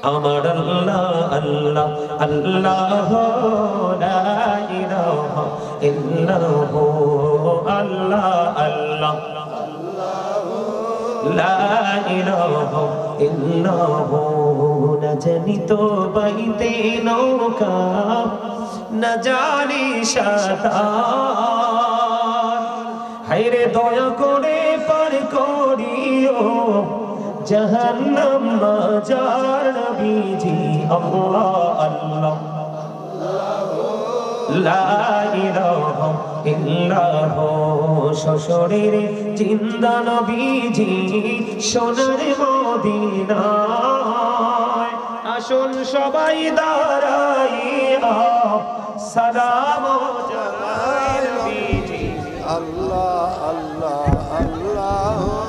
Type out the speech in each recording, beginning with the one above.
আমার আল্লাহ আল্লাহ আল্লাহ লা ইলাহা ইল্লাহু আল্লাহ আল্লাহ লা ইলাহা ইল্লাহু না জানি তো বাইতে নৌকা না জানি সাঁতার হায়রে দয়া করে পার করিও জাহান্নাম মাজার নবীজি আল্লাহ আল্লাহ লা ইলাহা ইল্লাহু শ্বশুরের জিন্দা নবীজি সোনার মদিনায় আসুন সবাই দাঁড়াইয়া সালাম জানাই নবীজি আল্লাহ আল্লাহ আল্লাহ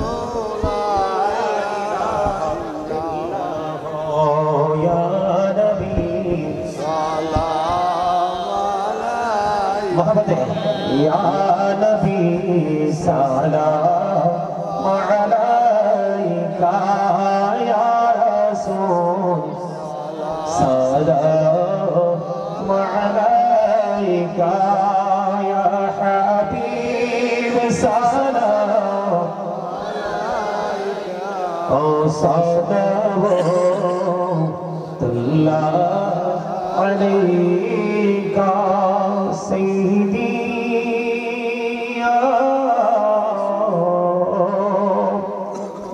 या नबी सलाम अलैका या रसूल सलाम अलैका या हबीब सलाम अलैका ओ सलावतुल्लाह अलैका सय्यदी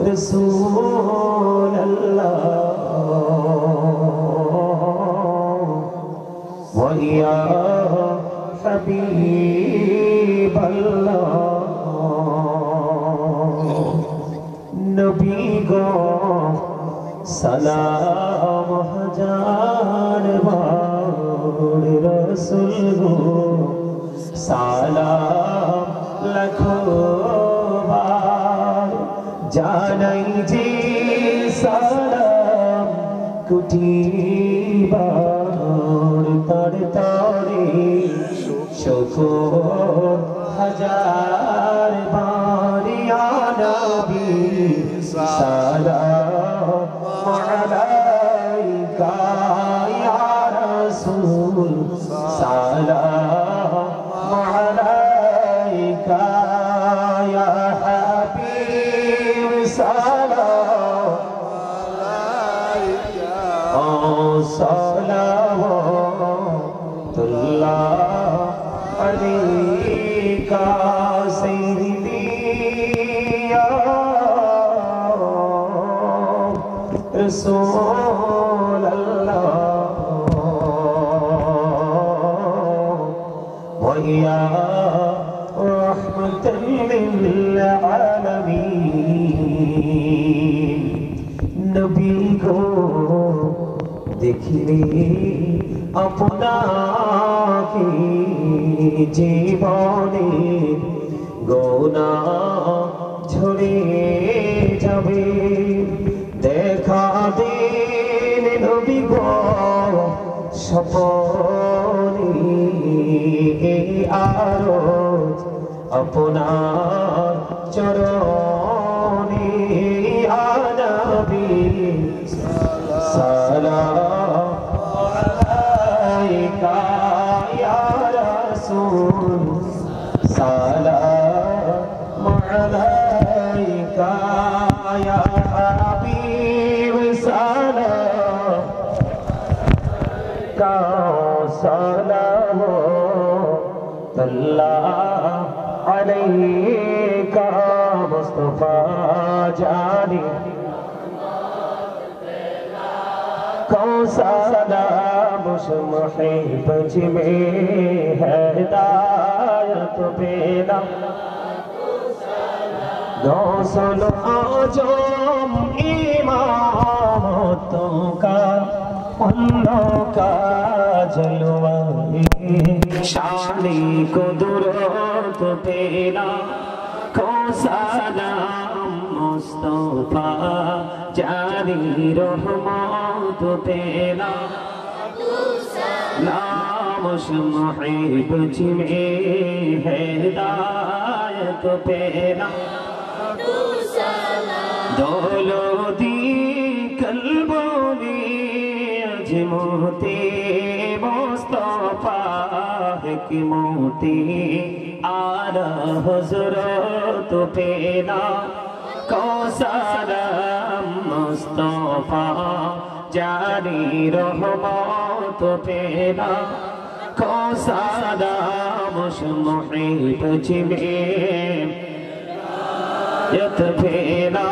رسول الله ويا حبيب الله نبي گو سلام हजार बार रसूल गो سلام لکھوں জানাই যে সালাম কুটিবার তার তারে শুকর হাজার বার ইয়া নবী সালাম আলাইকা ইয়া রাসূল সালাম আলাইকা ইয়া सलावतुल्लाह अलैका सय्यदी या रसूल अल्लाह व या रहमतल लिल आलमीन नबी को देखिले আপনাকে জীবনে গোনাহ ঝরে যাবে দেখা দিন নবী গো স্বপনে আরজ আপনার চরণে ইয়া নবী সালাম আলাইকা ইয়া রাসূল সালাম আলাইকা ইয়া হাবিব সালাম কা সালামুল্লাহ আলাইকা মুস্তাফা জানি सलाम उस मुहिब में हिदायत बेना गौसल आजम इमामतों का पन्नों का जलवा शानी को दुरूद बेना को सलाम मुस्तफा जारी रहमत तेरा नाम मुहिब में हिदायत तेरा दोलो दी कल्बों में मोती मुस्तफा है कि मोती आरा हजरत पेना कौसर मुस्तफा जारी रहमत पेना कौसर मुशमुहिब जिमें यत पेना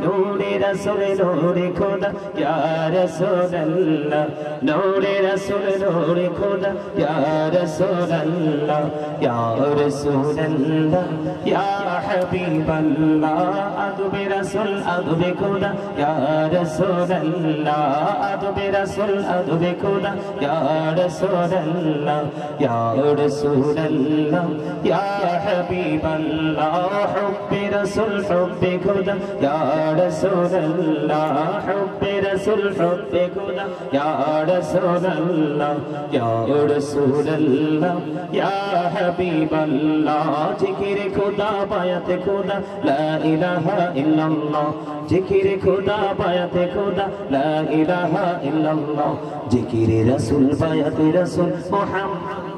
नूरे रसूल नूरे खुदा या रसूल अल्लाह नूरे रसूल नूरे खुदा या रसूल अल्लाह या रसूल अल्लाह या हबीब अल्लाह अदब रसूल अदब खुदा या रसूल अल्लाह अदब रसूल अदब खुदा या रसूल अल्लाह या रसूल अल्लाह या हबीब अल्लाह हुब्ब रसूल हुब्ब खुदा या रसूल अल्लाह हुब्ब रसूल हुब्ब खुदा या रसूल अल्लाह या रसूल अल्लाह या हबीब अल्लाह जिक्र खुदा बायत खुदा ला इलाहा इल्लल्लाह जिक्र खुदा बायत खुदा ला इलाहा इल्लल्लाह जिक्र रसूल बायत रसूल मुहम्मद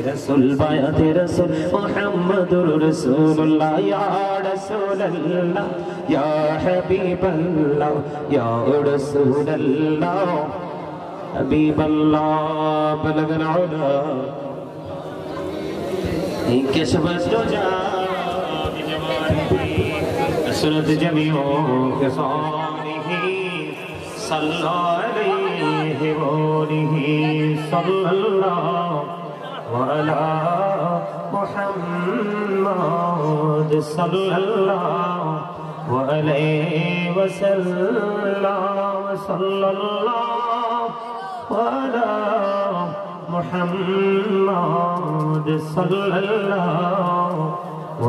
रसूल बायत रसूल मुहम्मदुर रसूलुल्लाह या रसूल अल्लाह या हबीब अल्लाह या रसूल अल्लाह हबीब अल्लाह बलगल उला इंकशफ दुजा बिजवानिही असरत जमीओ खिसानिही सल्लल्लाहु अलैहि सल्लल्लाहु वअला मुहम्मद सल्लल्लाहु अलैहि वसल्लम सल्लल्लाहु वअला मुहम्मद सल्लल्लाहु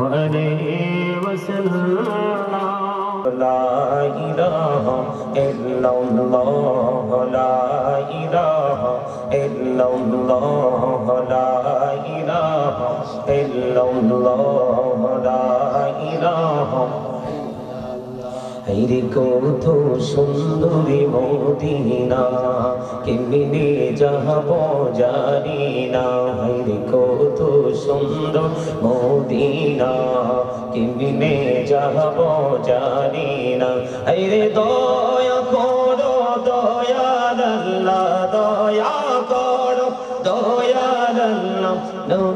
अलैहि वसल्लम ला इलाहा इल्लल्लाह ला इलाहा इल्लल्लाह ला इलाहा इल्लल्लाह ला इलाहा हैरे कत सुंदरी मदीना केमने जाबो जानी ना हैरे कत सुंदर मदीना केमने जाबो जानी ना हैरे दया करो दयाल अल्लाह दया करो दयाल अल्लाह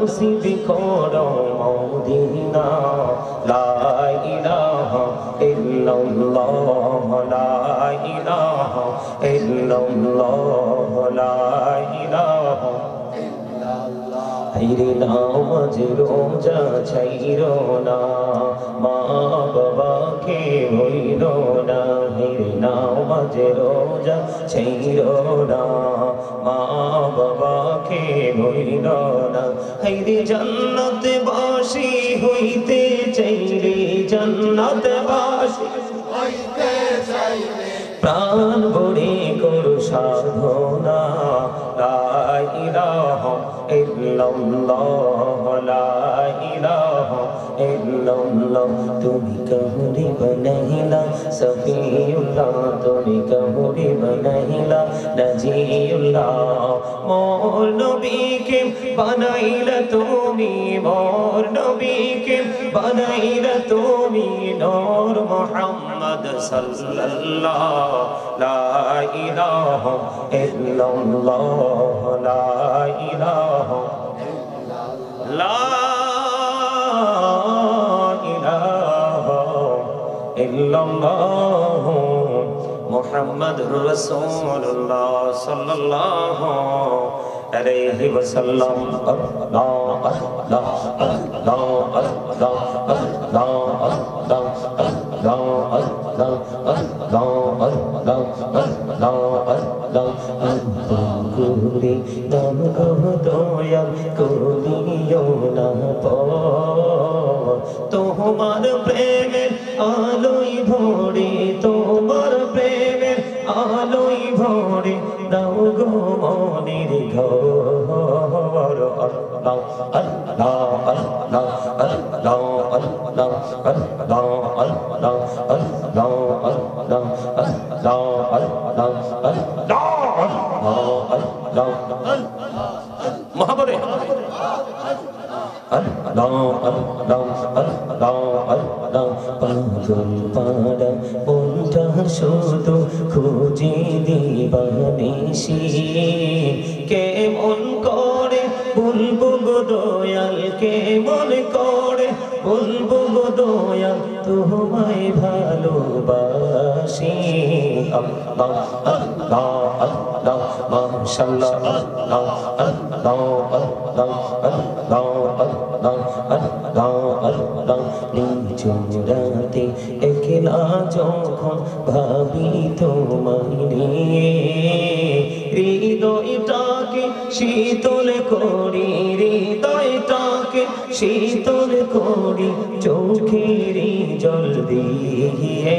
नसीब करो मदीना ला इलाहा इल्लल्लाह ला इलाहा इल्लल्लाह ला इलाहा हैरे नामाज रोजा ছাইরো না মা বাবাকে ভুইলো না हैरे नामाज रोजा ছাইরো না মা বাবাকে ভুইলো না हैरे জান্নাত বাসী হইতে চাইলে জান্নাত বাসী হইতে চাইলে প্রাণ ভরে করো সাধনা লা ইলাহা ইল্লাল্লাহ লা ইলাহা ইল্লাল্লাহ তুমি কাহুরি বানাইলা সফিউল্লাহ তুমি কাহুরি বানাইলা নাজিউল্লাহ মোর নবীকে বানাইলা তুমি মোর নবীকে বানাইলা তুমি নূর মুহাম্মদ সাল্লাল্লাহু লা ইলাহা ইল্লাল্লাহ লা ইলাহা লা ইলাহা ইল্লাল্লাহ মুহাম্মাদুর রাসূলুল্লাহ সাল্লাল্লাহু আলাইহি ওয়াসাল্লাম আল্লাহ আল্লাহ আল্লাহ আল্লাহ আল্লাহ আল্লাহ আল্লাহ আল্লাহ আল্লাহ আল্লাহ আল্লাহ করে নাম গো দয়াল করিও না তোমার প্রেমের আলোয় ভরে তোমার প্রেমের আলোয় ভরে দাও গো মনের ঘর আল্লাহ আল্লাহ আল্লাহ আল্লাহ আল্লাহ আল্লাহ আল্লাহ আল্লাহ মহাবরে পাগল পাড়া মনটা শুধু খুঁজে দিবানিসি কেমন করে বলবো গো দয়াল কেমন করে বলবো গো দয়াল তোমায় ভালোবাসি আল্লাহ আল্লাহ আল্লাহ মাশাআল্লাহ আল্লাহ আল্লাহ আল্লাহ আল্লাহ আল্লাহ আল্লাহ আল্লাহ নিঝুরাতে একলা যখন ভাবি তোমায় নিয়ে হৃদয়টাকে শীতল করি হৃদয়টাকে শীতল করি চোখের জল দিয়ে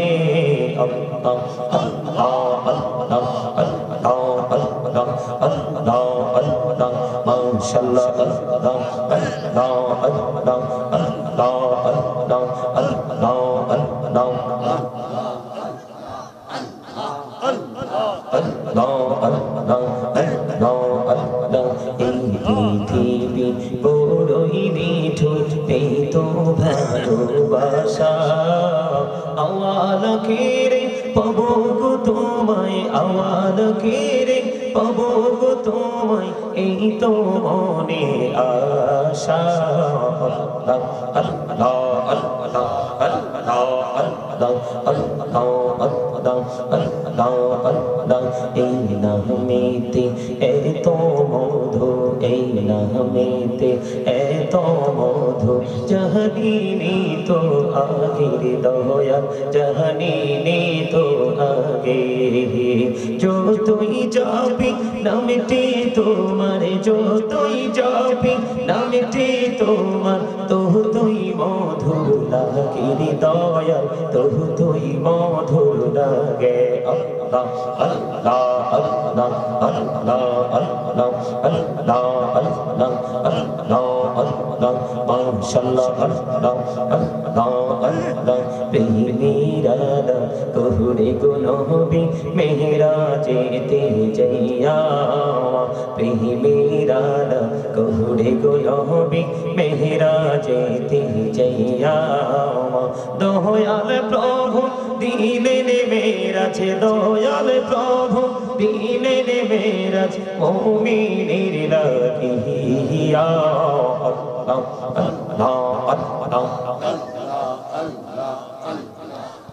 আল্লাহ আল্লাহ আল্লাহ আল্লাহ আল্লাহ আল্লাহ আল্লাহ মাশাআল্লাহ আল্লাহ আল্লাহ আল্লাহ আল্লাহ আল্লাহ আল্লাহ আল্লাহ এই পৃথিবী বড়ই নিঠুর এই তো ভালোবাসা আওয়াল কেরে পাবো গো তোমায় আওয়াল কেরে পাবো গো তোমায় এই তো মনে আশা আল্লাহ আল্লাহ আল্লাহ আল্লাহ আল্লাহ আল্লাহ আল্লাহ আল্লাহ আল্লাহ এই নামেতে এত মধু এই নামেতে এত মধু জাহানিনি তো আগের দয়া জাহানিনি তো আগে যতই যাবি নামটি তোমার যতই যাবি নামটি তোমার ততই মধুর লাগে দয়া ততই মধুর লাগে আল্লাহ আল্লাহ আল্লাহ আল্লাহ আল্লাহ আল্লাহ আল্লাহ আল্লাহ আল্লাহ মাশাআল্লাহ আল্লাহ আল্লাহ আল্লাহ প্রেমিরানা কোহরে গো নবী মেহরাজেতে যাইয়া প্রেমিরানা কোহরে গো নবী মেহরাজেতে যাইয়া দয়াল প্রভু দিলেন মেরাজ দয়াল প্রভু দিলেন মেরাজ মুমিনের লাগিয়া আল্লাহ আল্লাহ আল্লাহ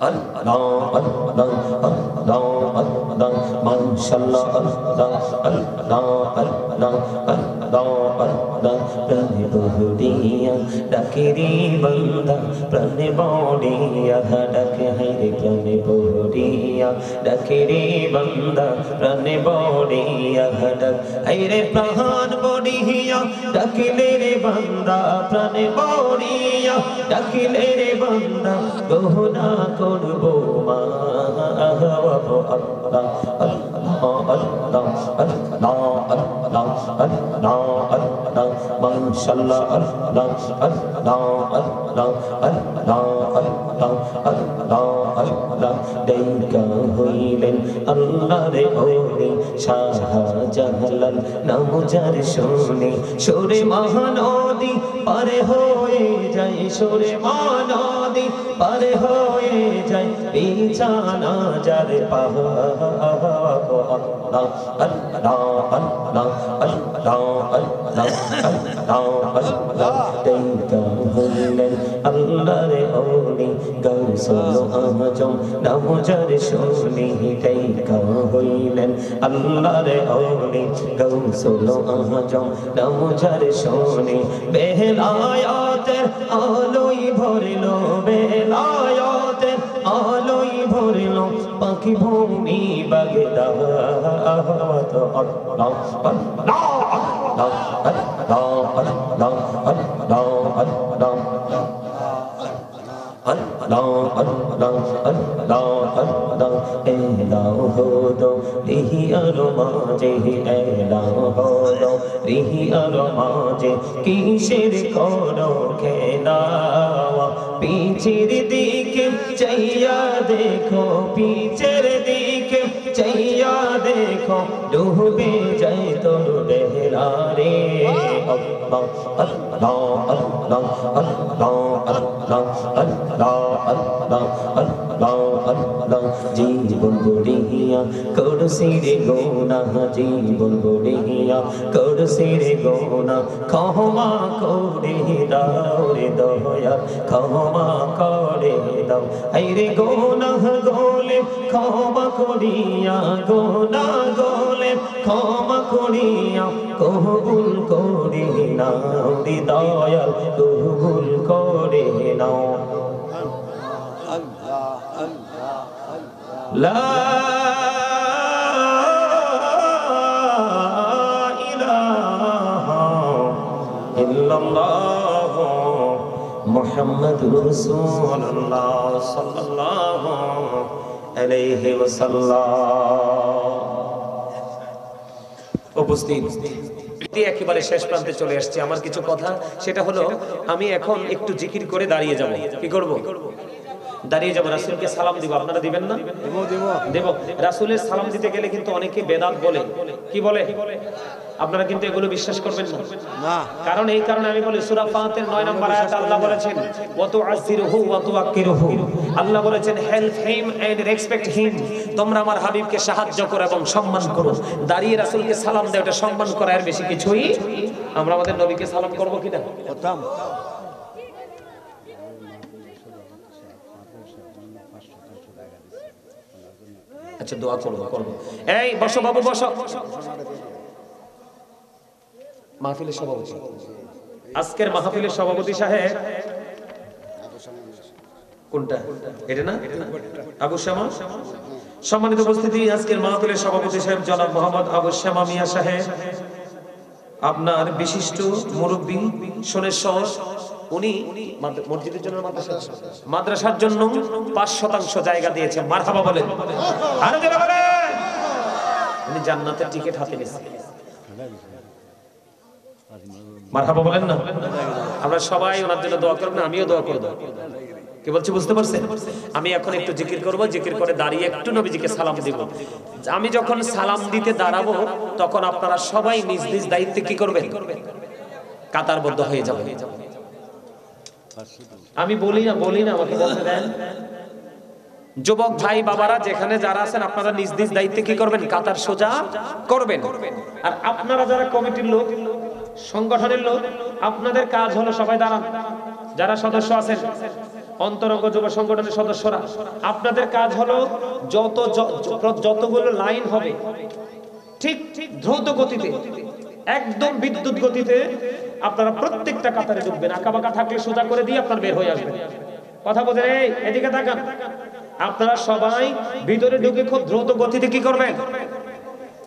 আল্লাহ আল্লাহ আল্লাহ আল্লাহ মাশাআল্লাহ আল্লাহ আল্লাহ আল্লাহ আল্লাহ আল্লাহ প্রাণে বহুদিয়া ডাকে রে বান্দা প্রাণে বড়িয়া ডাকে হাইরে প্রাণে বহুদিয়া ডাকে রে বান্দা প্রাণে বড়িয়া ডাক হাইরে প্রাণ বড়িয়া ডাকিলে রে বান্দা প্রাণে বড়িয়া ডাকিলে রে বান্দা গহনা করবো মা আল্লাহ আল্লাহ আল্লাহ আল্লাহ আল্লাহ আল্লাহ আল্লাহ মাশাআল্লাহ আল্লাহ আল্লাহ আল্লাহ আল্লাহ আল্লাহ আল্লাহ আল্লাহ দেখা হইলেন আল্লাহর ওলি শাহজালাল নাম যার শুনে সুরে মহানদী পারে হয়ে যায় সুরে মহানদী পারে হয়ে যায় বিছানা যার পাহাড় আল্লাহ আল্লাহ আল্লাহ আল্লাহ আল্লাহ আল্লাহ আল্লাহ দেখা হইলেন আল্লাহর ওলি গাউসুল আজম নাম যার শুনে দেখা হইলেন আল্লাহর ওলি গাউসুল আজম নাম যার শুনে বেলায়াতের আলোয় ভরলো বেলায়াতের আলোয় ভরলো পাখি ভূমি বাগদাদ আল্লাহ আল্লাহ আল্লাহ আল্লাহ আল্লাহ আল্লাহ আল্লাহ আল্লাহ আল্লাহ আল্লাহ আল্লাহ এলাহো দো রিহিয়ার মাঝে এলাহো দো রিহিয়ার মাঝে কিসের করো খেলা পিছের দিকে চাইয়া দেখো পিছের দিকে চাইয়া দেখো ডুবে যায় তোর বেহরা রে আল্লাহ আল্লাহ আল্লাহ আল্লাহ আল্লাহ আল্লাহ আল্লাহ আল্লাহ আল্লাহ জীবন বুড়িয়া করছি রে গোনা জীবন বুড়িয়া করছি রে গোনা ক্ষমা করে দাও রে দয়া ক্ষমা করে দাও এই রে গোনা গোলে ক্ষমা করিয়া গোনা গোলে ক্ষমা করিয়া কবুল করে নাও রে দয়াল কবুল করে নাও আল্লাহ আল্লাহ লা ইলাহা ইল্লাল্লাহ মুহাম্মাদুর রাসূলুল্লাহ সাল্লাল্লাহু আলাইহি ওয়াসাল্লাম। উপস্থিত একেবারে শেষ প্রান্তে চলে আসছে। আমার কিছু কথা, সেটা হলো আমি এখন একটু জিকির করে দাঁড়িয়ে যাব। কি করব? দাঁড়িয়ে যাব, রাসূলকে সালাম দিব। আপনারা দিবেন না? দেব। রাসূলের সালাম দিতে গেলে কিন্তু অনেকে বেদাত বলে। কি বলে? আপনারা কিন্তু এগুলো বিশ্বাস করবেন না। কারণ এই কারণে আমি বলি, সূরা ফাতির 9 নম্বর আয়াতে আল্লাহ বলেছেন ওয়া তুআযিরুহু ওয়া তুওয়াক্কিরুহু। আল্লাহ বলেছেন help him and respect him. তোমরা আমার হাবিবকে সাহায্য করো এবং সম্মান করো। দাঁড়িয়ে রাসূলকে সালাম দাও, এটা সম্মান করা, এর বেশি কিছুই। আমরা আমাদের নবীকে সালাম করব কিনা? করতাম। আচ্ছা, দোয়া করব। এই বসো বাবু, বসো। মাহফিলের সভাপতি, আজকের মাহফিলের সভাপতি সাহেব কোনটা? এটা না? আবু শামা। সম্মানিত উপস্থিতি, আজকের মাহফিলের সভাপতি সাহেব জনাব মোহাম্মদ আবু শামা মিয়া সাহেব, আপনার বিশিষ্ট মুরব্বী সোনেশ্বর। উনি মসজিদের জন্য মাদ্রাসার জন্য 5% জায়গা দিয়েছেন। মারহাবা বলেন। আরো যারা বলেন, উনি জান্নাতের টিকিট হাতে নিয়েছেন। মারহাবা বলেন না? আমরা সবাই ওনার জন্য দোয়া করব, না আমিও দোয়া করব। কি বলছি বুঝতে পারছেন? আমি এখন একটু জিকির করব, জিকির করে দাঁড়িয়ে একটু নবীজিকে সালাম দিব। আমি যখন সালাম দিতে দাঁড়াবো, তখন আপনারা সবাই নিজ নিজ দায়িত্বে কি করবেন? কাতারবদ্ধ হয়ে যাবেন। আমি বলি না আমাকে বলতে দেন। যুবক ভাই বাবারা যেখানে যারা আছেন, আপনারা নিজ নিজ দায়িত্বে কি করবেন? কাতার সোজা করবেন। আর আপনারা যারা কমিটির লোক, সংগঠনের লোক, আপনাদের কাজ হলো সবাই দাঁড়ান। যারা সদস্য আছেন, অন্তরঙ্গ যুব সংগঠনের সদস্যরা, আপনাদের কাজ হলো যতগুলো লাইন হবে ঠিক দ্রুত গতিতে, একদম বিদ্যুৎ গতিতে আপনারা প্রত্যেকটা কাতারে ঢুকবেন। আঁকাবাঁকা থাকলে সোজা করে দিয়ে আপনারা বের হয়ে আসবেন। কথা বলছেন? এই এদিকে তাকান। আপনারা সবাই ভিতরে ঢুকে খুব দ্রুত গতিতে কি করবেন?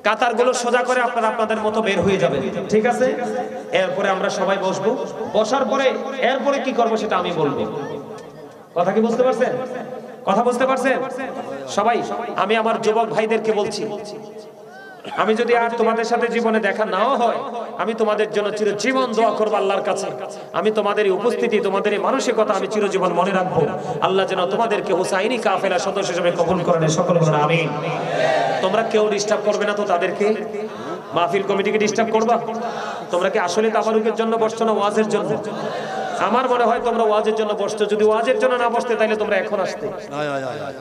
কাতারগুলো সোজা করে আপনারা আপনাদের মতো বের হয়ে যাবেন। ঠিক আছে? এরপরে আমরা সবাই বসবো। বসার পরে এরপরে কি করব সেটা আমি বলবো। কথা কি বুঝতে পারছেন? কথা বুঝতে পারছেন সবাই? আমি আমার যুবক ভাইদেরকে বলছি, আমি যদি আর তোমাদের সাথে জীবনে দেখা নাও হয়, আমি তোমাদের জন্য চিরজীবন দোয়া করব আল্লাহর কাছে। আমি তোমাদের এই উপস্থিতি, তোমাদের এই মানসিকতা আমি চিরজীবন মনে রাখবো। আল্লাহ যেন তোমাদেরকে হুসাইনি কাফেলা সদস্য হিসেবে কবুল করেন। সকল বলেন আমিন। তোমরা কেউ ডিস্টার্ব করবে না তো তাদেরকে? মাহফিল কমিটিকে ডিস্টার্ব করবা? তোমরা কি আসলে তাবারুকের জন্য বসছো না ওয়াজের জন্য? আমার মনে হয় তোমরা ওয়াজের জন্য বসছো। যদি ওয়াজের জন্য না বসতে, তাহলে তোমরা এখন আসতে।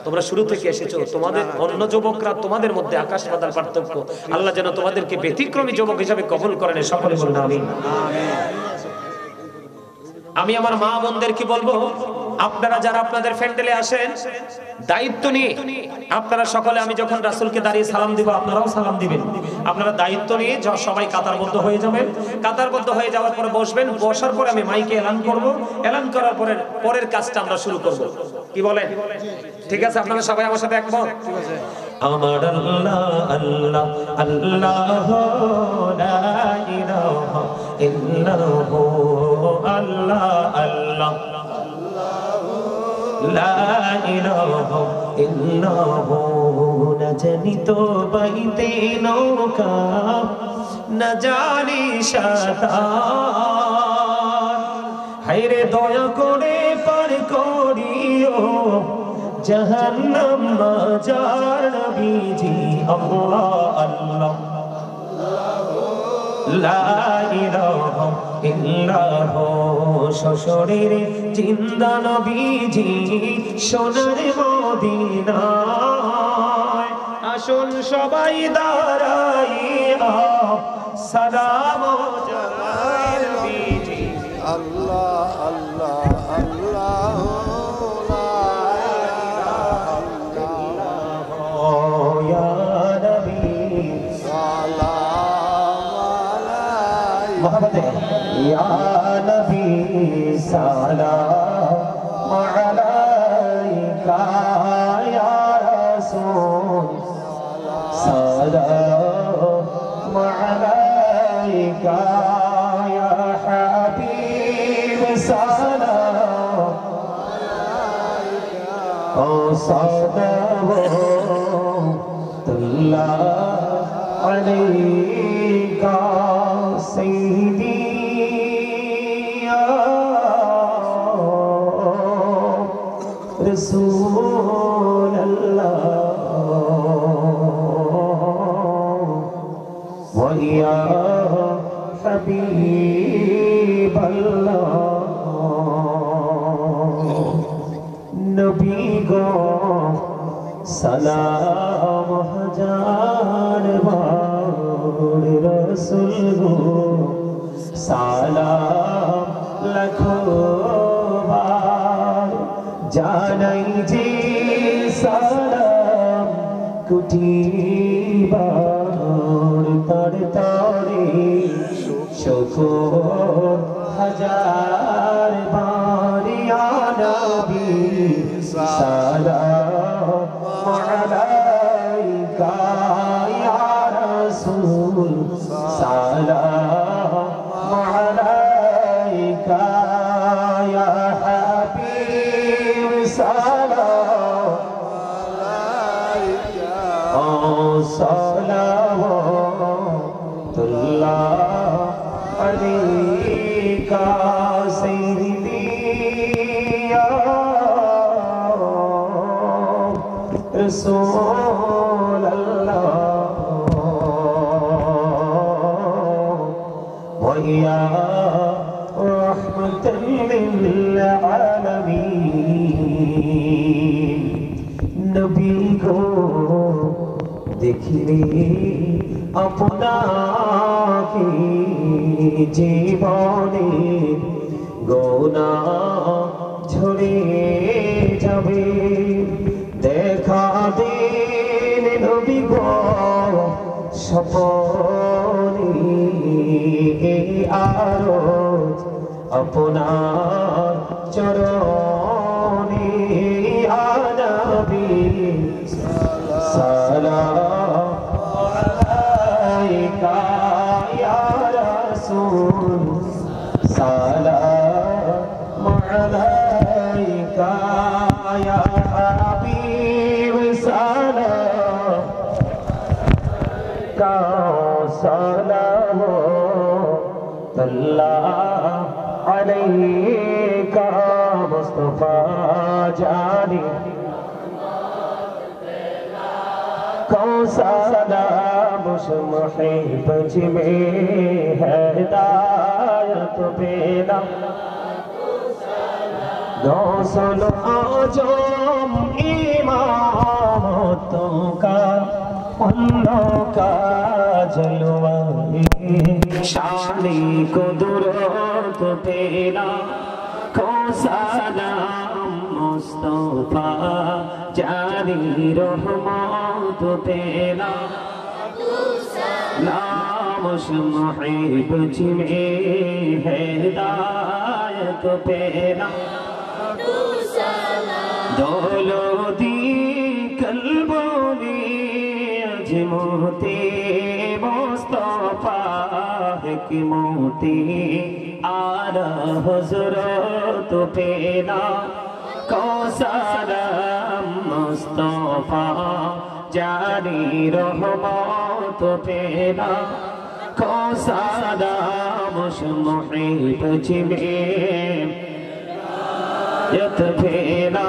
তোমরা শুরু থেকে এসেছো। তোমাদের অন্য যুবকরা, তোমাদের মধ্যে আকাশ পাতাল পার্থক্য। আল্লাহ যেন তোমাদেরকে ব্যতিক্রমী যুবক হিসেবে কবুল করেন। সকলে বলুন আমিন। আমি আমার মা বোনদেরকে বলবো, আপনারা যারা আপনাদের প্যান্ডেলে আসেন, দায়িত্ব নিয়ে আপনারা সকলে, আমি যখন রাসূলকে দাঁড়িয়ে সালাম দিব, আপনারাও সালাম দিবেন। আপনারা দায়িত্ব নিয়ে সবাই কাতারবদ্ধ হয়ে যাবেন। কাতারবদ্ধ হয়ে যাওয়ার পরে বসবেন। বসার পরে আমি মাইকে এলান করব। এলান করার পরে পরের কাজটা আমরা শুরু করব। কি বলেন? ঠিক আছে? আপনারা সবাই আমার সাথে একমত? আমার আল্লাহ আল্লাহ আল্লাহ লা ইলাহা ইল্লাল্লাহু আল্লাহ আল্লাহ লা ইলাহা ইল্লাহু না জানি তো বাইতে নৌকা না জানি সাঁতার হায়রে দয়া করে পার করিও জাহান্নাম মাজার নবীজি আল্লাহ আল্লাহ লা ইলাহা ইল্লাহু শ্বশুরের জিন্দা নবীজি সোনার মদিনায় আসুন সবাই দাঁড়াইয়া সালাম জানাই নবীজি আল্লাহ আল্লাহ আল্লাহ या नबी सलाम अलैका या रसूल सलाम अलैका या हबीब सलाम ओ सल्लल्लाहु अलैका सय्यदी رسول الله ويا حبيب الله نبي کو سلام हजार बार रसूल को سلام लाखों জানাই যে সালাম কুটিবার তার তারে শুকর হাজার বার ইয়া নবী সালাম আলাইকা ইয়া রাসূল সালাম আলাইকা ইয়া सलावतुल्लाह अलैका सय्यदी या रसूल अल्लाह व या रहमतल लिल आलमीन नबी को देखिले আপনাকে জীবনে গোনাহ ঝরে যাবে দেখা দিন নবী গো স্বপনে আরজ আপনার চরণে ইয়া নবী সালাম আলাইকা ইয়া রাসূল সালাম আলাইকা ইয়া হাবিব সালাম কা সালাম আল্লাহ আলাইকা মুস্তাফা জানি सलाम मुहिब में हिदायत बेला नौसल आजम इमामतों का पन्नों का जलवा शानी कुदरत बेला को सलाम मुस्तफा जानी रहमत तेरा नाम मुहिब में हिदायत तेरा दौलती कल्बों अजमते मुस्तफा की मोती आला हजरत पेला সালাম মুস্তাফা জানি রহমত পেলা को सालाम मुहिब जिमें यत भेला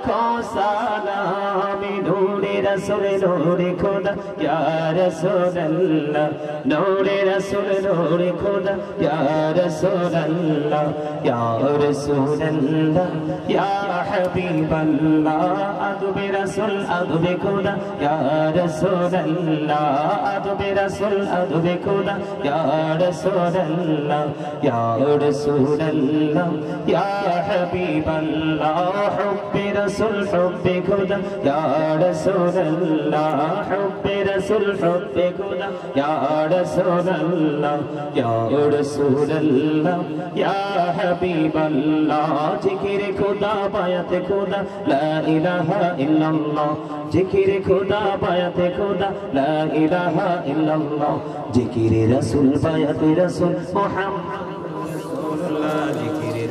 को सालाम नूरे रसूल नूरे खुदा या रसूल अल्लाह नूरे रसूल नूरे खुदा या रसूल अल्लाह या रसूल अल्लाह या हबीब अल्लाह अदब रसूल अदब खुदा या रसूल अल्लाह अदब रसूल अदब खुदा या रसूल अल्लाह या रसूल अल्लाह या हबीब अल्लाह हुब्ब रसूल हुब्ब खुदा या रसूल अल्लाह हुब्ब रसूल हुब्ब खुदा या रसूल अल्लाह या रसूल अल्लाह या हबीब अल्लाह जिक्र खुदा बायत खुदा ला इलाहा इल्लल्लाह जिक्र खुदा बायत खुदा ला इलाहा इल्लल्लाह जिक्र रसूल बायत रसूल मुहम्मद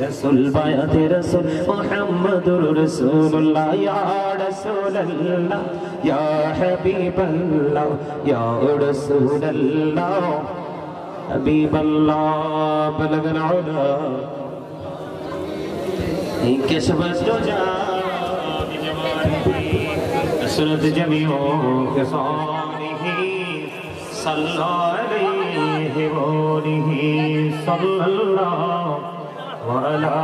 रसूल बायत रसूल मुहम्मदुर रसूलुल्लाह या रसूल अल्लाह या हबीब अल्लाह या रसूल अल्लाह हबीब अल्लाह बलगल उला इनकशफ दुजा बिजमालिही असरत जमीओ क़िसामिही सल्लल्लाहु अलैहि सल्लल्लाहु वअला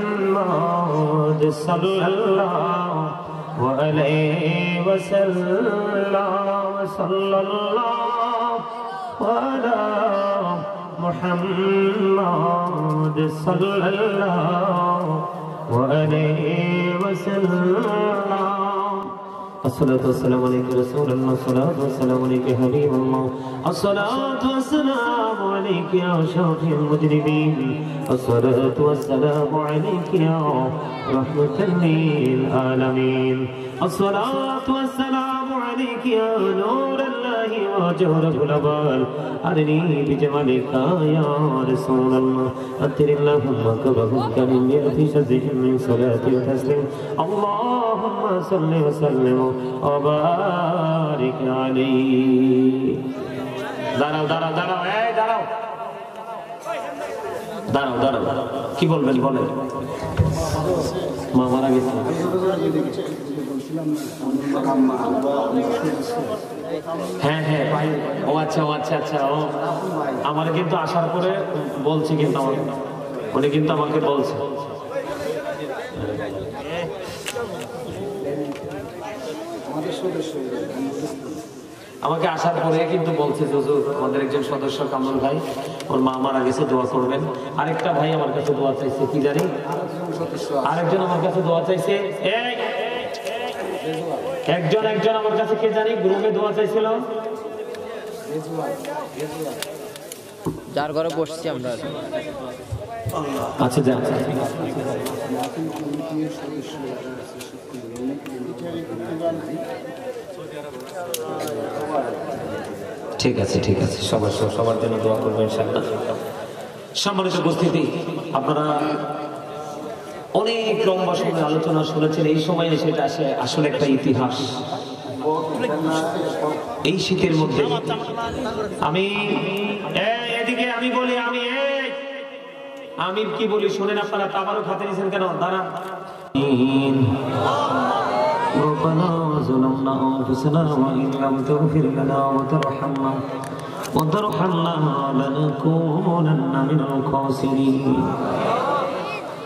मुहम्मद सल्लल्लाहु अलैहि वसल्लम सल्लल्लाहु वअला मुहम्मद सल्लल्लाहु अलैहि वसल्लम अस्सलातु वस्सलामु अलैका रसूलल्लाह अस्सलातु वस्सलामु अलैका हबीबल्लाह अस्सलातु वस्सलामु अलैका या शाफिअल मुजरिमीन अस्सलातु वस्सलामु अलैका या रहमतल लिल आलमीन अस्सलातु वस्सलामु अलैका या नूरल्लाहि व जौहरल अबाल अरनी बिजमालिका या रसूलल्लाह अतिरिल्लाहुम्मा कबहुम कमिन फी शज़्ज़िहिम मिन सलाति व तस्लीम अल्लाहुम्मा सल्लि व सल्लिम व बारिक अलैहि দাঁড়াও দাঁড়াও দাঁড়াও এই দাঁড়াও দাঁড়াও দাঁড়াও কি বলবেন বলেন মা মারা গেছে হ্যাঁ হ্যাঁ ভাই ও আচ্ছা ও আমার কিন্তু আসার পরে বলছে কিন্তু উনি কিন্তু আমাকে বলছে আমাকে আসার পরে কিন্তু বলছে হুজুর আমাদের একজন সদস্য কামরুল ভাই ওর মা মারা গেছে দোয়া করবেন আরেকটা ভাই আমার কাছে দোয়া চাইছে কি জানি আরেকজন আমার কাছে দোয়া চাইছে এই একজন আমার কাছে কে জানি গ্রুপে দোয়া চাইছিল যার ঘরে বসছি আমরা আচ্ছা যা ঠিক আছে সবার জন্য দোয়া করবেন ইনশাআল্লাহ সম্মানিত উপস্থিতি আপনারা অনেক লম্বা সময় আলোচনা শুনেছেন এই সময় সেটা আসলে একটা ইতিহাস এই শীতের মধ্যে আমি এদিকে আমি বলি আমি কি বলি শুনেন আপনারা তাবারও খাতে নিছেন কেন দাঁড়ান ربنا ظلمنا أنفسنا وإن لم تغفر لنا وترحمنا لنكونن من الخاسرين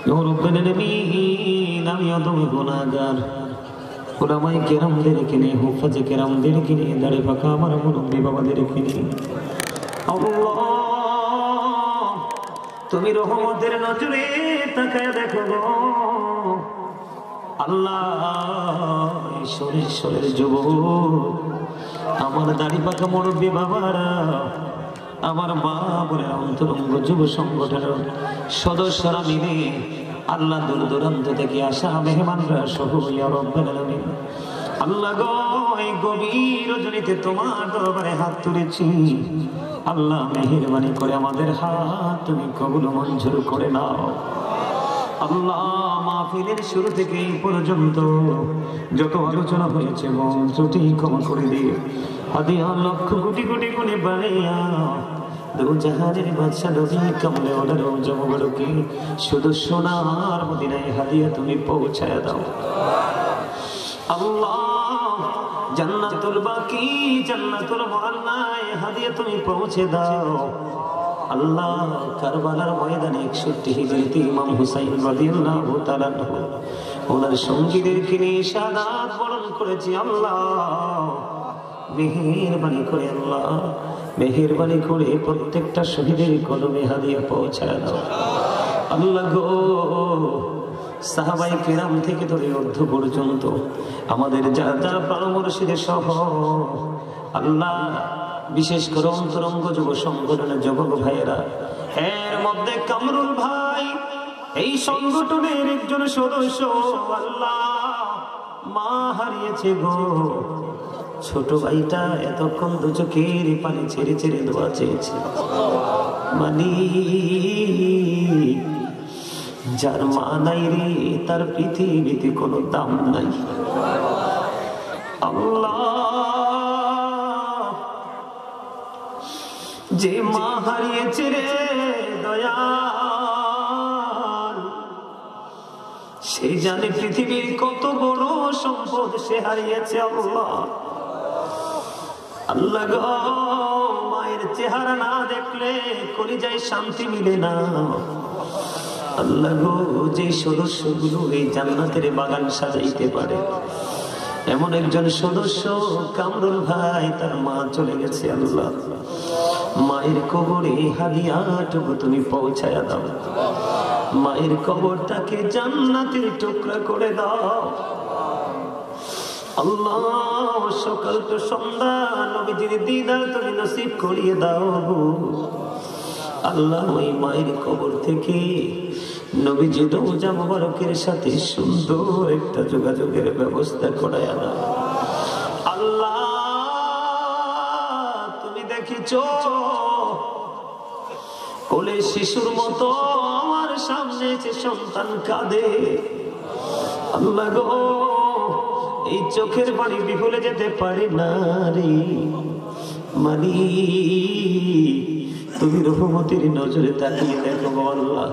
يا رب العالمين আমি অদম্য গুনাহগার উলামায়ে কেরামদেরকে নিয়ে হুফাজে কেরামদেরকে নিয়ে দাঁড়িয়ে পাকা আমার মুরব্বি বাবাদেরকে নিয়ে আল্লাহ তুমি রহমতের নজরে তাকায় দেখো গো আল্লাহ শরীর যুবক আমার দাড়ি পাকা মুরব্বি বাবারা আমার মা বোনের অন্তরঙ্গ যুব সংগঠনের সদস্যরা মিলে আল্লাহ দূর দূরান্ত থেকে আসা মেহমানরা সহ ইয়া রব্বুল আলামিন আল্লাহ গো এই গভীর রজনীতে তোমার দরবারে হাত তুলেছি আল্লাহ মেহেরবানি করে আমাদের হাত তুমি কবুল মঞ্জুর করে নাও আল্লাহ মাহফিলের শুরু থেকে এই পর্যন্ত যত আলোচনা হয়েছে মন ত্রুটি ক্ষমা করে দিয়ে হাদিয়া লক্ষ কোটি কোটি গুণে বাড়াইয়া দু জাহানের বাদশা নবী কামলে ওনার জমগরকে শুধু সোনার মদিনায় হাদিয়া তুমি পৌঁছায় দাও আল্লাহ। জান্নাতুল বাকি জান্নাতুল মুআল্লায় হাদিয়া তুমি পৌঁছে দাও আল্লাহ। কারবালার ময়দানে 61 হিজরিতে ইমাম হুসাইন রাদিয়াল্লাহু তাআলা ওনার সঙ্গীদেরকে নিয়ে শাহাদাত বরণ করেছি আল্লাহ। মেহেরবানি করে আল্লাহ, মেহেরবানি করে প্রত্যেকটা শহীদের কলমে হাদিয়া পৌঁছায় দাও আল্লাহ গো। সাহাবায়ে কেরাম থেকে ধরে অর্ধ পর্যন্ত আমাদের যারা যারা প্রাণ মুর্শিদের সহ আল্লাহ, বিশেষ করে অন্তরঙ্গ যুব সংগঠনের যুবক ভাইয়েরা, এর মধ্যে কামরুল ভাই এই সংগঠনের একজন সদস্য আল্লাহ মা হারিয়েছে গো। ছোট ভাইটা এতক্ষণ দু চোখের পানি ছেড়ে ছেড়ে দোয়া চেয়েছে। মানি যার মা নাই রে তার পৃথিবীতে কোনো দাম নাই আল্লাহ। যে মা হারিয়েছে রে দয়াল, সে জানে পৃথিবীর কত বড় সম্পদ সে হারিয়েছে আল্লাহ। আল্লাহ গো, মায়ের চেহারা না দেখলে কলিজায় শান্তি মিলে না আল্লাহ গো। যে সদস্যগুলো এই জান্নাতের বাগান সাজাইতে পারে এমন একজন সদস্য কামরুল ভাই, তার মা চলে গেছে আল্লাহ। মায়ের কবরে হাদিয়াটুকু তুমি পৌঁছায়া দাও, মায়ের কবরটাকে জান্নাতের টুকরা করে দাও আল্লাহ। সকাল তো সন্ধ্যা নবীজির দিদার তুমি নসিব করিয়ে দাও আল্লাহ। ওই মায়ের কবর থেকে নবীজি রওজা মুবারকের সাথে সুন্দর একটা যোগাযোগের ব্যবস্থা করায় দাও আল্লাহ। তুমি দেখিছো কোলে শিশুর মতো আমার সামনে যে সন্তান কাঁদে আল্লাহ গো, এই চোখের পানি বিফলে যেতে পারে না রে মানি। তুমি রহমতের নজরে তাকিয়ে দেখো আল্লাহ,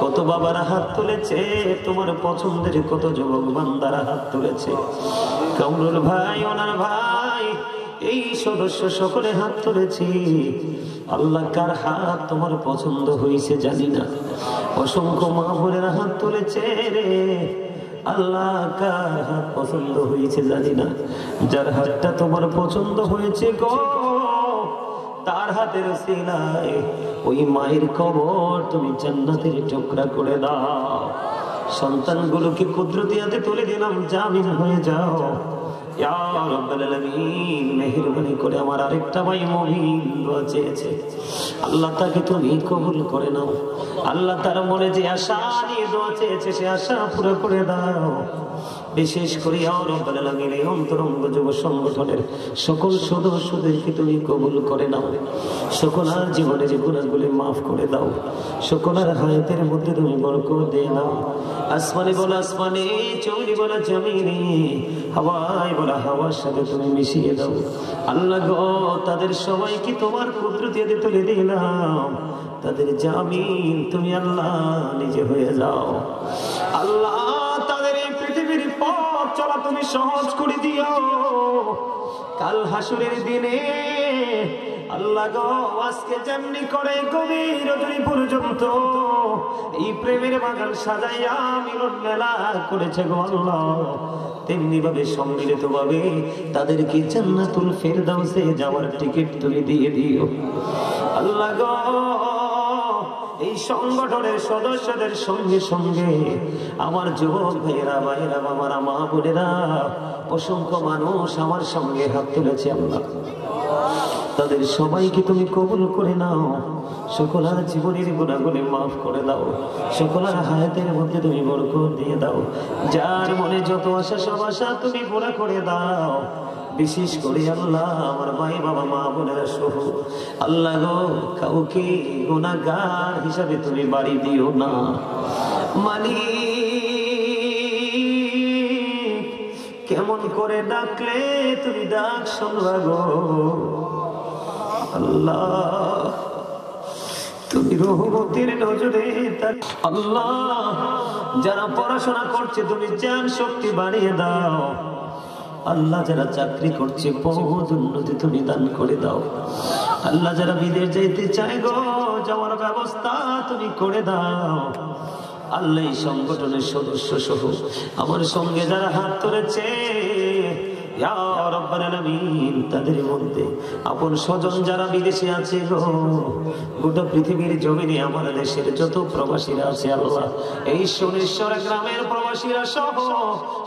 কত বাবারা হাত তুলেছে, তোমার পছন্দের কত যুবক বান্দারা হাত তুলেছে। কামরুল ভাই, ওনার ভাই, এই সদস্য সকলে হাত তুলেছি আল্লাহ। কার হাত তোমার পছন্দ হয়েছে জানি না, অসংখ্য মা বোনেরা হাত তুলেছে রে আল্লাহ। কার হাত পছন্দ হয়েছে জানি না, যার হাতটা তোমার পছন্দ হয়েছে গো, তার হাতের উসিলায় ওই মায়ের কবর তুমি জান্নাতের টুকরা করে দাও। সন্তানগুলোকে কুদরতি হাতে তুলে দিলাম, জামিন হয়ে যাও ইয়া রাব্বুল আলামিন। মেহেরবানি করে আমার আরেকটা ভাই মুমিন দোয়া চেয়েছে আল্লাহ, তাকে তুমি কবুল করে নাও আল্লাহ। তার মনে যে আশা নিয়ে দোয়া চেয়েছে সে আশা পুরো করে দাও। বিশেষ করে ইয়া রাব্বুল আলামিন এই অন্তরঙ্গ যুব সংগঠনের সকল সদস্যদেরকে তুমি কবুল করে নাও। সকলের জীবনের গুনাহগুলি মাফ করে দাও, সকলের হায়াতের মধ্যে তুমি বরকত দিয়ে দাও। আসমানে বলা আসমানে, জমিনে বলা জমিনে, হাওয়ায় বলা হাওয়ার সাথে তুমি মিশিয়ে দাও আল্লাহ গো। তাদের সবাইকে তোমার কুদরতে তুলে দিলাম, তাদের জামিন তুমি আল্লাহ নিজে হয়ে যাও আল্লাহ। তাদের এই পৃথিবীর পথ চলা তুমি সহজ করে দিও কাল হাসরের দিনে আল্লাহ গো। আজকে যেমনি করে গভীর রজনী পর্যন্ত এই প্রেমের বাগান সাজাইয়া মিলন মেলা করেছে গো আল্লাহ, তেমনি ভাবে সম্মিলিত ভাবে তাদেরকে জান্নাতুল ফেরদাউসে যাওয়ার টিকিট তুমি দিয়ে দিও আল্লাহ গো। এই সংগঠনের সদস্যদের সঙ্গে সঙ্গে আমার যুবক ভাইয়েরা, ভাইয়েরা, বাবারা, মা বোনেরা, অসংখ্য মানুষ আমার সঙ্গে হাত তুলেছে আল্লাহ। তাদের সবাইকে তুমি কবুল করে নাও, সকলের জীবনের গুনাহগুলি মাফ করে দাও, সকলের হায়াতের মধ্যে তুমি বরকত দিয়ে দাও। যার মনে যত আশা সব আশা তুমি পুরা করে দাও। বিশেষ করে আল্লাহ আমার ভাই বাবা মা বোনেরা সহ আল্লাহ গো, কাউকে গুনাহগার হিসাবে তুমি বাড়ি দিও না মালিক কেমন করে ডাকলে তুমি ডাক শুনবা গো আল্লাহ, তুমি রহমতের নজরে আল্লাহ, যারা পড়াশোনা করছে তুমি জ্ঞান শক্তি বাড়িয়ে দাও আল্লাহ, যারা চাকরি করছে পদ উন্নতি তুমি দান করে দাও আল্লাহ, যারা বিদেশ যাইতে চায় গো যাওয়ার ব্যবস্থা তুমি করে দাও আল্লাহ। এই সংগঠনের সদস্য সহ আমার সঙ্গে যারা হাত ধরেছে ইয়া রাব্বাল আলামিন, তাদের মধ্যে আপন স্বজন যারা বিদেশে আছে গো, গোটা পৃথিবীর জমিনে আমার দেশের যত প্রবাসীরা আছে আল্লাহ, এই সোনেশ্বর গ্রামের প্রবাসীরা সহ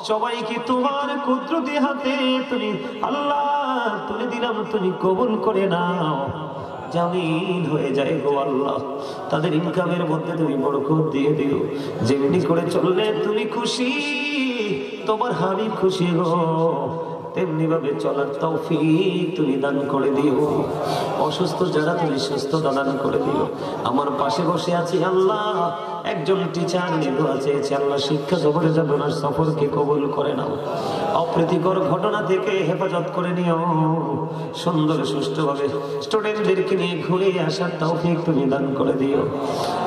সবাইকে তোমার কুদরতি হাতে তুমি আল্লাহ তুলে দিলাম, তুমি কবুল করে নাও, জামিন হয়ে যায় গো আল্লাহ। তাদের ইনকামের মধ্যে তুমি বরকত দিয়ে দিও, যেমনি করে চললে তুমি খুশি, তোমার হাবিব খুশি গো, তেমনি ভাবে চলার তৌফিক তুমি দান করে দিও। অসুস্থ যারা তুমি সুস্থতা দান করে দিও। আমার পাশে বসে আছি আল্লাহ, একজন টিচার নিয়ে দোয়া চেয়েছে আল্লাহ, শিক্ষা জগতে যাবে না, সফরকে কবুল করে নাও, অপ্রীতিকর ঘটনা থেকে হেফাজত করে নিও, সুন্দর সুষ্ঠুভাবে স্টুডেন্টদেরকে নিয়ে ঘুরে আসার তৌফিক তুমি দান করে দিও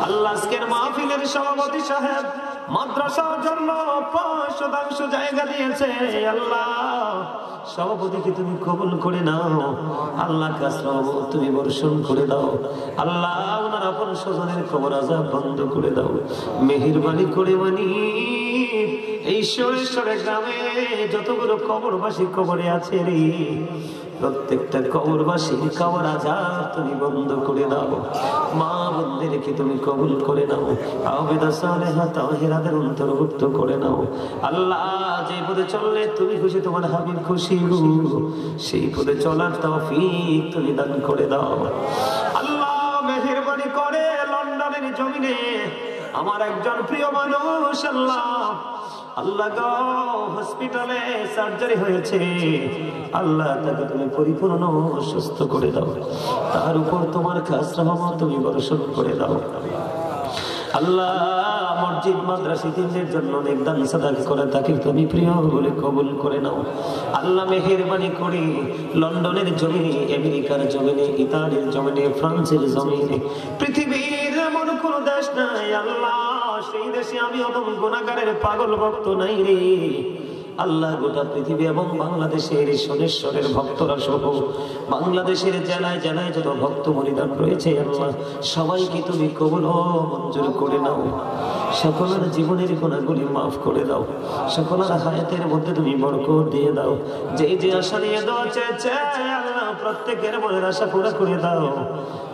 আল্লাহ। আজকের মাহফিলের সভাপতি সাহেব মাদ্রাসার জন্য ৫% জায়গা দিয়েছে আল্লাহ, সভাপতিকে তুমি কবুল করে নাও আল্লাহ, কাসরাও তুমি বর্ষণ করে দাও আল্লাহ, ওনার আপন স্বজনের কবর আযাব বন্ধ করে দাও মেহেরবানি করে। মানি এই সোনেশ্বর গ্রামে যতগুলো কবরবাসী কবরে আছে রে, প্রত্যেকটা কবরবাসী কবর আযাব তুমি বন্ধ করে দাও, মা বোনদেরকে তুমি কবুল করে নাও, আবেদা সালেহা তাহেরাদের অন্তর্ভুক্ত করে নাও আল্লাহ। যে পথে চললে তুমি খুশি, তোমার হাবিব খুশি গো, সেই পথে চলার তৌফিক তুমি দান করে দাও আল্লাহ। মেহেরবানি করে লন্ডনের জমিনে আমার একজন প্রিয় মানুষ আল্লাহ, আল্লাহ গো হসপিটালে সার্জারি হয়েছে আল্লাহ, তাকে তুমি পরিপূর্ণ সুস্থ করে দাও, তার উপর তোমার খাস রহমত তুমি বর্ষণ করে দাও আল্লাহ। মসজিদ মাদ্রাসা দিনের জন্য অনেক দান সাদাকা করে তাকে তুমি প্রিয় বলে কবুল করে নাও আল্লাহ। মেহেরবানি করে লন্ডনের জমিনে, আমেরিকার জমিনে, ইতালির জমিনে, ফ্রান্সের জমিনে, পৃথিবীর এমন কোন দেশ নাই আল্লাহ, সেই দেশে আমি অদম গুনাহগারের পাগল ভক্ত নাই রে আল্লাহ। গোটা পৃথিবী এবং বাংলাদেশের সোনেশ্বরের ভক্তরা সহ বাংলাদেশের জেলায় জেলায় যত ভক্ত মরিদান রয়েছে আল্লাহ, সবাইকে তুমি কবুল ও মঞ্জুর করে নাও, সকলের জীবনের গুনাহগুলি মাফ করে দাও, সকলের হায়াতের মধ্যে তুমি বরকত দিয়ে দাও, যে যে আশা নিয়ে দোয়া চেয়েছে আল্লাহ প্রত্যেকের মনের আশা পুরো করে দাও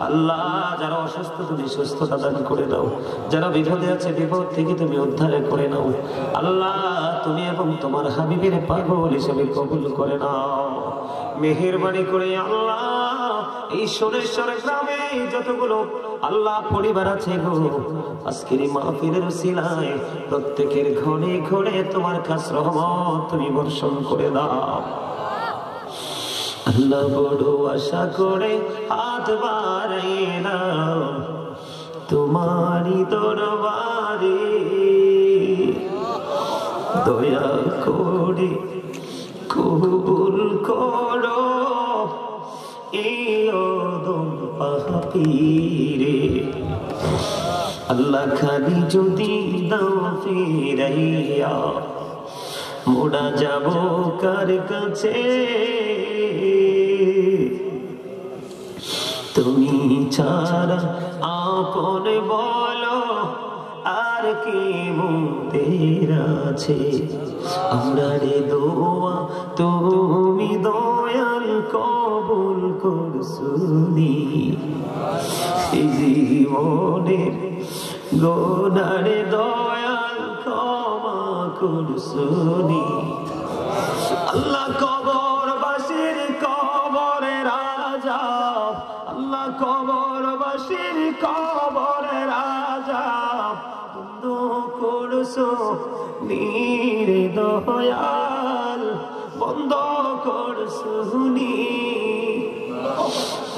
আল্লাহ। যারা অসুস্থ তুমি সুস্থতা দান করে দাও, যারা বিপদে আছে বিপদ থেকে তুমি উদ্ধার করে নাও আল্লাহ। তুমি এবং তোমার হাবিবের পাগল হিসেবে কবুল করে নাও মেহেরবানি করে আল্লাহ। এই সোনেশ্বর গ্রামে যতগুলো আল্লাহ পরিবার আছে গো, আজকের এই মাহফিলের উসিলায় প্রত্যেকের ঘরে ঘরে তোমার খাস রহমত তুমি বর্ষণ করে দাও আল্লাহ। বড় আশা করে হাত বাড়াইলাম তোমারই দরবারে, দয়া করে কবুল করো এই অদম পাপীরে আল্লাহ। খালি যদি দাও ফিরাইয়া মোরা যাব কার কাছে, তুমি ছাড়া আপন বলো আর কি মুদের আছে, আমরা রে দোয়া তুমি দয়াল কবুল করছুনি, এই জীবনের গোনারে দয়াল ক্ষমা করছুনি আল্লাহ। কবরবাসীর কবরে রাজা আল্লাহ, কবরবাসীর কবরে রাজা বন্ধ করছো নির্দয়াল, বন্ধ করছুনি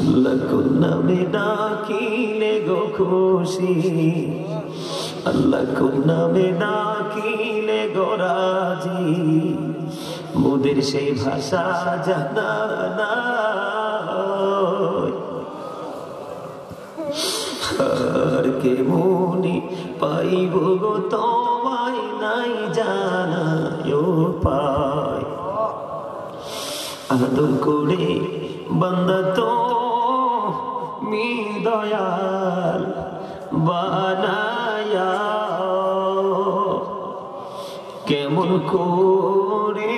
আল্লাহ। কোন নামে ডাকিলে গো খুশি, আল্লাহ কোন নামে ডাকিলে গোরাজি মোদের সেই ভাষা জানা নাই। আর কেমনি পাইব গো তোমায় নাই জানা পায়। আদর করে বান্দা তো মি দয়াল বানায়া কেমন করে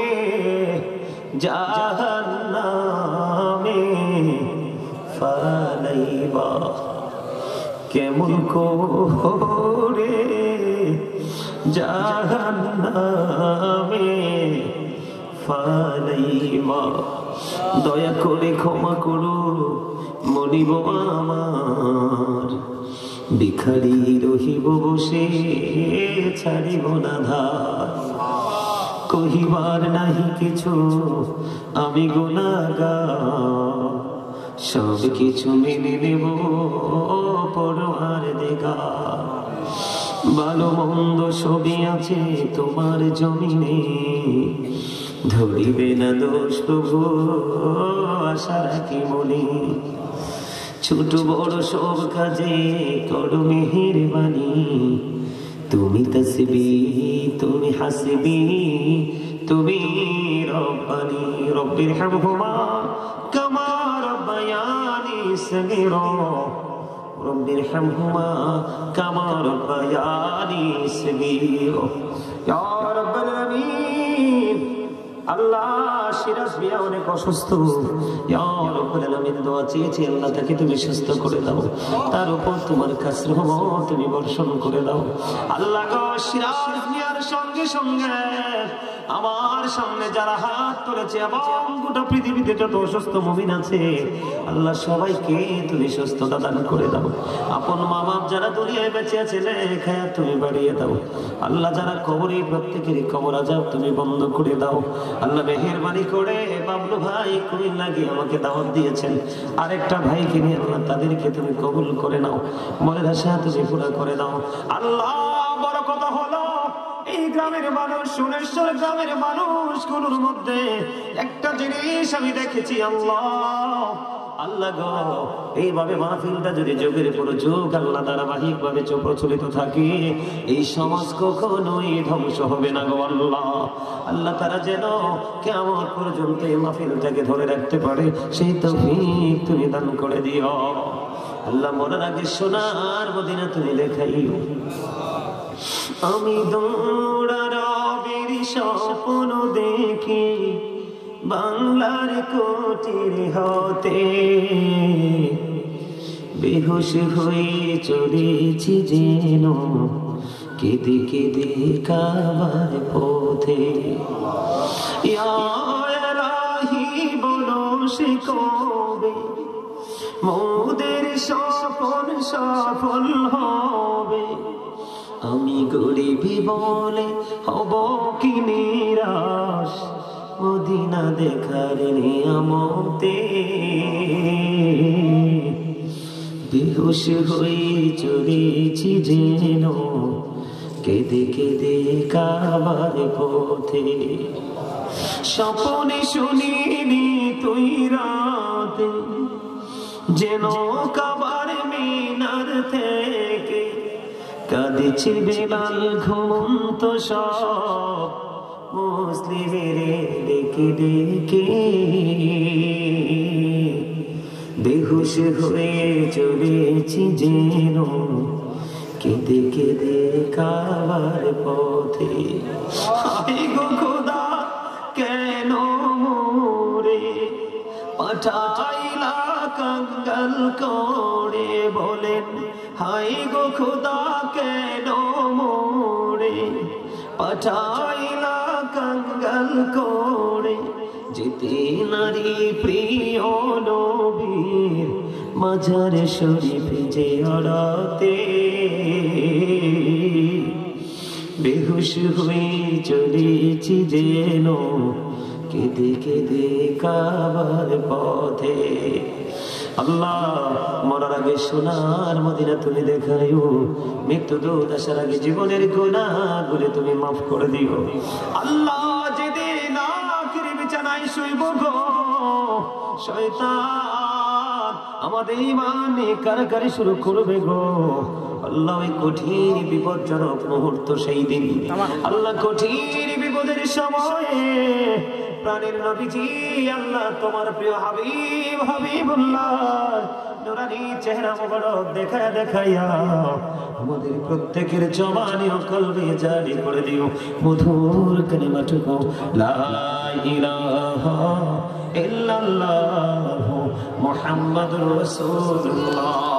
জাহান্নামে ফালাইবা, কেমন করে জাহান্নামে ফালাইবা। দয়া করে ক্ষমা করো মনিব আমার, ভিখারি রহিব বসে ছাড়িব না ধার। কহিবার নাহি কিছু আমি গুনাহগার, সব কিছু মেনে নেব পরওয়ারদিগার। ভালো মন্দ সবই আছে তোমার জমিনে, ধরিবে না দোষ প্রভু আশা রাখি মনে। ছোট বড় সব কাজে করো মেহেরবানি, তুমি তসবি তুমি হাসবি তুমি রব্বানি। রব্বির হামহুমা কামা রব্বায়ানি সগীরা, রব্বির হামহুমা কামা রব্বায়ানি সগীরা। ইয়া রাব্বাল আলামিন, আল্লাহ সিরাজ মিয়া অনেক অসুস্থ, ইয়া রাব্বুল আলামিন দোয়া চেয়েছি আল্লাহ তাকে তুমি সুস্থ করে দাও, তার উপর তোমার কাছে রহমত তুমি বর্ষণ করে দাও। আল্লাহ গো সিরাজ মিয়ার সঙ্গে সঙ্গে আমার সামনে যারা হাত তুলেছে এবং গোটা পৃথিবীতে যত অসুস্থ মুমিন আছে আল্লাহ সবাইকে তুমি সুস্থতা দান করে দাও। আপন মা বাপ যারা দুনিয়ায় বেঁচে আছে লেখা তুমি বাড়িয়ে দাও। আল্লাহ যারা কবরে প্রত্যেকেরই কবর আযাব তুমি বন্ধ করে দাও। আল্লাহ মেহেরবানি করে বাবলু ভাই কুমিল্লা গিয়ে আমাকে দাওয়াত দিয়েছেন, আরেকটা ভাইকে নিয়ে আল্লাহ তাদেরকে তুমি কবুল করে নাও, মনের আশা তুমি পুরা করে দাও। আল্লাহ বড় কথা হলো এই গ্রামের মানুষ, সুরেশ্বর গ্রামের মানুষগুলোর মধ্যে একটা জিনিস আমি দেখেছি আল্লাহ, আল্লাহ গো এইভাবে মাহফিলটা যদি যোগের পর যোগ আল্লাহ ধারাবাহিক ভাবে প্রচলিত থাকে এই সমাজ কখনোই ধ্বংস হবে না গো আল্লাহ। আল্লাহ তারা যেন কিয়ামত পর্যন্ত এই মাহফিলটাকে ধরে রাখতে পারে সেই তৌফিক তুমি দান করে দিও। আল্লাহ মরার আগে সোনার মদিনা তুমি দেখাইও। আমি দৌড়ার বীর স্বপ্ন দেখি বাংলার কোটির হতে, বেহুশ হয়ে চলেছি যেন কেঁদে কেঁদে কাবার পথে। ইয়া ইলাহি বলো সে কবে মোদের স্বপ্ন সফল হবে, আমি গরিবি বলে হব কি নিরাশ মদিনা দেখার নিয়ামতে, বেহুশ হয়ে চলেছি যেন কেঁদে কেঁদে কাবার পথে। স্বপ্নে শুনিনি তুই রাতে যেন কাবার মিনার থেকে কাঁদিছে বেলাল ঘুমন্ত সব মুসলিমের ডেকে ডেকে, বেহুশ হয়ে চলেছি যেন কেঁদে কেঁদে কাবার পথে। হায় গো খোদা কেন মোরে পাঠাইলা কাঙ্গাল করে বলেন, হায় গো খোদা কেন মোরে পাঠাইলা কাঙ্গাল করে, যেতে নারী প্রিয় নবীর মাঝার শরীফ যে আড়াতে, বেহুশ হয়ে চলেছি যেন কেঁদে কেঁদে কাবার পথে। আল্লাহ মরার আগে সোনার মদিনা তুমি দেখাইও, মৃত্যু দূত আসার আগে জীবনের গুনাহগুলো তুমি মাফ করে দিও। আল্লাহ যেদিন আখির বিছানায় শুইব গো, শয়তান আমাদের ঈমানে কারাকারি শুরু করবে গো। আল্লাহ ওই কঠিন বিপজ্জনক মুহূর্ত সেই দিন, আল্লাহ কঠিন বিপদের সময়ে প্রাণের নবীজি আল্লাহ তোমার প্রিয় হাবিব হাবিবুল্লাহ নুরানি চেহারা মোবারক দেখাইয়া আমাদের প্রত্যেকের জবানি ও কলবে জারি করে দিও মধুর কালিমাটুকু লা ইলাহা ইল্লাল্লাহ মুহাম্মাদুর রাসূলুল্লাহ।